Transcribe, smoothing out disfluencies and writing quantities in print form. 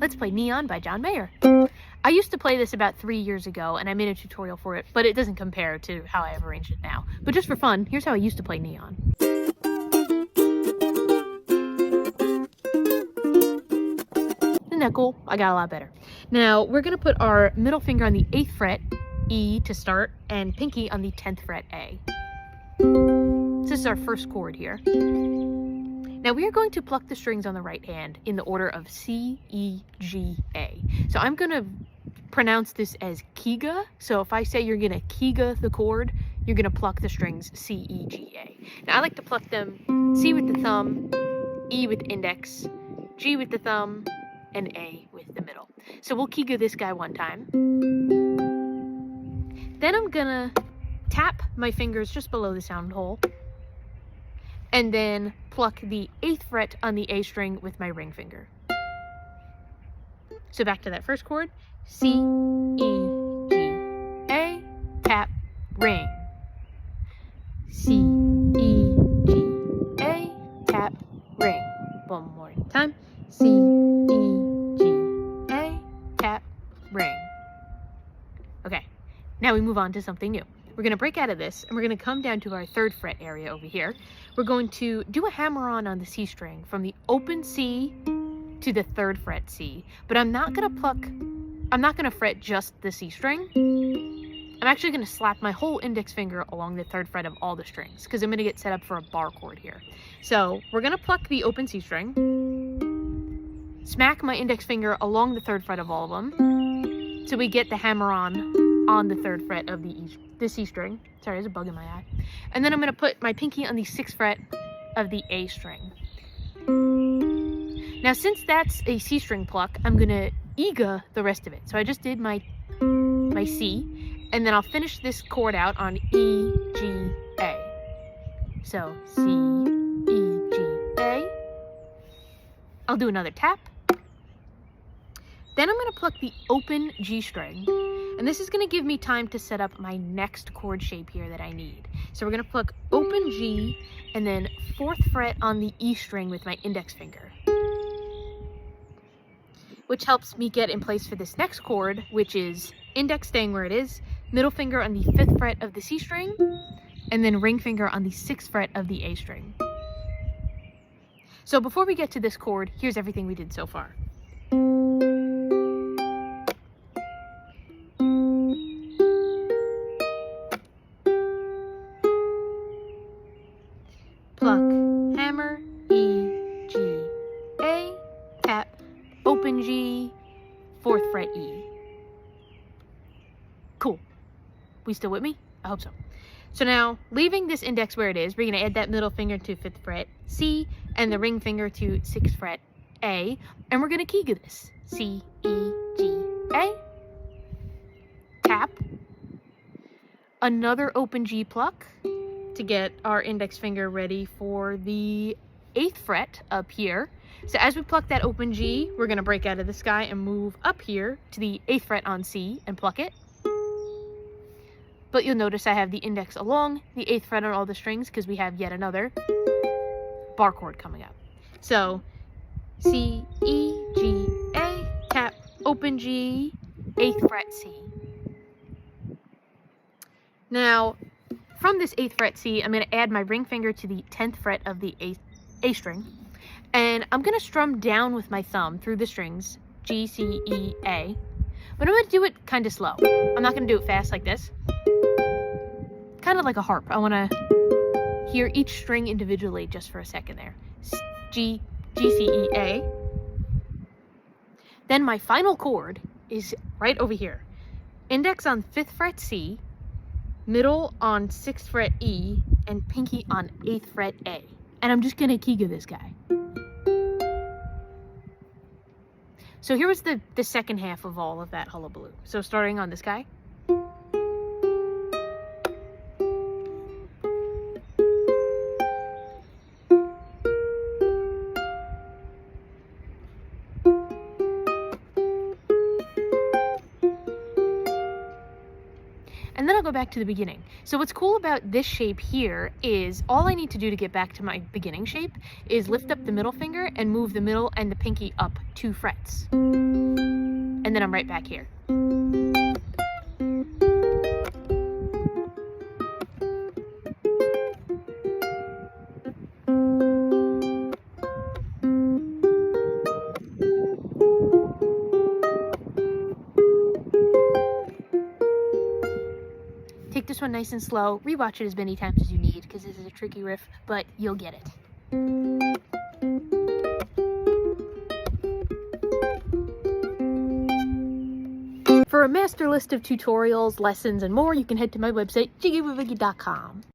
let's play Neon by John Mayer. I used to play this about 3 years ago, and I made a tutorial for it, but it doesn't compare to how I have arranged it now. But just for fun, here's how I used to play Neon. Isn't that cool? I got a lot better. Now, we're going to put our middle finger on the 8th fret, E to start, and pinky on the 10th fret, A. This is our first chord here. Now we are going to pluck the strings on the right hand in the order of C, E, G, A. So I'm going to pronounce this as Kiga. So if I say you're going to Kiga the chord, you're going to pluck the strings C, E, G, A. Now I like to pluck them C with the thumb, E with the index, G with the thumb, and A with the middle. So we'll Kiga this guy one time. Then I'm going to tap my fingers just below the sound hole, and then pluck the 8th fret on the A string with my ring finger. So back to that first chord, C, E, G, A, tap, ring. C, E, G, A, tap, ring. One more time. C, E, G, A, tap, ring. Okay, now we move on to something new. We're going to break out of this, and we're going to come down to our 3rd fret area over here. We're going to do a hammer-on the C string from the open C to the 3rd fret C. But I'm not going to fret just the C string. I'm actually going to slap my whole index finger along the 3rd fret of all the strings, because I'm going to get set up for a bar chord here. So we're going to pluck the open C string, smack my index finger along the 3rd fret of all of them, so we get the hammer-on the 3rd fret of the C string. Sorry, there's a bug in my eye. And then I'm going to put my pinky on the 6th fret of the A string. Now, since that's a C string pluck, I'm going to Ega the rest of it. So I just did my C, and then I'll finish this chord out on E, G, A. So C, E, G, A. I'll do another tap. Then I'm going to pluck the open G string. And this is going to give me time to set up my next chord shape here that I need. So we're going to pluck open G and then 4th fret on the E string with my index finger, which helps me get in place for this next chord, which is index staying where it is, middle finger on the 5th fret of the C string, and then ring finger on the 6th fret of the A string. So before we get to this chord, here's everything we did so far. Pluck, hammer, E, G, A, tap, open G, 4th fret E. Cool. We still with me? I hope so. So now, leaving this index where it is, we're going to add that middle finger to 5th fret C and the ring finger to 6th fret A, and we're going to Kiga this. C, E, G, A, tap, another open G pluck to get our index finger ready for the 8th fret up here. So as we pluck that open G, we're going to break out of this guy and move up here to the 8th fret on C and pluck it. But you'll notice I have the index along the 8th fret on all the strings because we have yet another bar chord coming up. So C, E, G, A, tap, open G, 8th fret C. Now, from this 8th fret C, I'm going to add my ring finger to the 10th fret of the A string, and I'm going to strum down with my thumb through the strings, G, C, E, A, but I'm going to do it kind of slow. I'm not going to do it fast like this. Kind of like a harp. I want to hear each string individually just for a second there. G, G, C, E, A. Then my final chord is right over here. Index on 5th fret C, middle on 6th fret E, and pinky on 8th fret A. And I'm just gonna Kiga this guy. So here was the second half of all of that hullabaloo. So starting on this guy. And then I'll go back to the beginning. So what's cool about this shape here is all I need to do to get back to my beginning shape is lift up the middle finger and move the middle and the pinky up 2 frets. And then I'm right back here. Take this one nice and slow. Rewatch it as many times as you need because this is a tricky riff, but you'll get it. For a master list of tutorials, lessons, and more, you can head to my website, jiggywibiggy.com.